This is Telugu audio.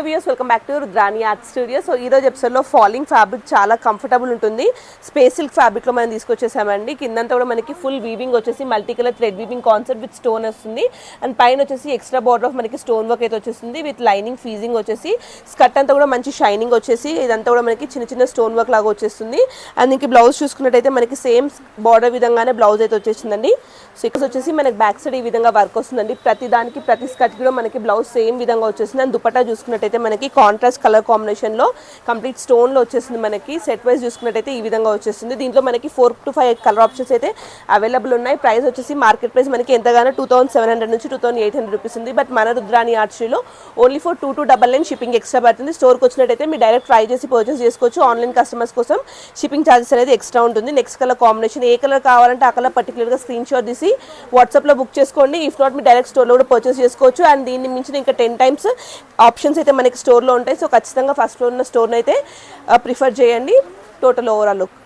Viewers welcome back to Rudrani art studio. So ఈ రోజు ఎపిసోడ్లో ఫాలింగ్ ఫ్యాబ్రిక్ చాలా కంఫర్టబుల్ ఉంటుంది. స్పేస్ సిల్క్ ఫ్యాబ్రిక్లో మనం తీసుకొచ్చేసామండి. కిందంతా కూడా మనకి ఫుల్ వీవింగ్ వచ్చేసి multi colour thread weaving concept with stone వస్తుంది. అండ్ పైన వచ్చేసి ఎక్స్ట్రా బార్డర్ ఆఫ్ మనకి స్టోన్ వర్క్ అయితే వచ్చేస్తుంది విత్ లైనింగ్ ఫీజింగ్ వచ్చేసి. స్కర్ట్ అంతా కూడా మంచి షైనింగ్ వచ్చేసి ఇదంతా కూడా మనకి చిన్న చిన్న స్టోన్ వర్క్ లాగా వచ్చేస్తుంది. అండ్ ఇంక బ్లౌజ్ చూసుకున్నట్టయితే మనకి సేమ్ బార్డర్ విధంగానే బ్లౌజ్ అయితే వచ్చేసిందండి. సో ఇక్కడ వచ్చేసి మనకి బ్యాక్ సైడ్ ఈ విధంగా వర్క్ వస్తుందండి. ప్రతి దానికి ప్రతి స్కర్ట్ కూడా మనకి బ్లౌజ్ సేమ్ విధంగా వచ్చేసింది. అండ్ దుపట్టా చూసుకున్నట్టయితే మనకి కాంట్రాస్ట్ కలర్ కాంబినేషన్లో కంప్లీట్ స్టోన్లో వచ్చేసింది. మనకి సెట్ వైజ్ చూసుకున్నట్టయితే ఈ విధంగా వచ్చేస్తుంది. దీంట్లో మనకి 4 to 5 కలర్ ఆప్షన్స్ అయితే అవైలబుల్ ఉన్నాయి. ప్రైస్ వచ్చేసి మార్కెట్ ప్రైస్ మనకి ఎంతగానో 2700 నుంచి 2800 రూపీస్ ఉంది. బట్ మన రుద్రాణి ఆర్ట్స్లో ఓన్లీ ఫర్ 2299 షిప్పింగ్ ఎక్స్ట్రా పడుతుంది. స్టోర్కి వచ్చినట్టయితే మీరు డైరెక్ట్ ట్రై చేసి పర్చేస్ చేసుకోవచ్చు. ఆన్లైన్ కస్టమర్స్ కోసం షిప్పింగ్ ఛార్జెస్ అనేది ఎక్స్ట్రా ఉంటుంది. నెక్స్ట్ కలర్ కాంబినేషన్ ఏ కలర్ కావాలంటే ఆ కలర్ పర్టికులర్గా స్క్రీన్ షాట్ తీసి వాట్సాప్లో బుక్ చేసుకోండి. ఇఫ్ నాట్ మీ డైరెక్ట్ స్టోర్లో కూడా పర్చేస్ చేసుకోవచ్చు. అండ్ దీన్ని మించిన ఇంకా 10 times ఆప్షన్స్ అయితే మనకి స్టోర్లో ఉంటాయి. సో ఖచ్చితంగా ఫస్ట్ ఫ్లోర్ ఉన్న స్టోర్ని అయితే ప్రిఫర్ చేయండి. Total overall look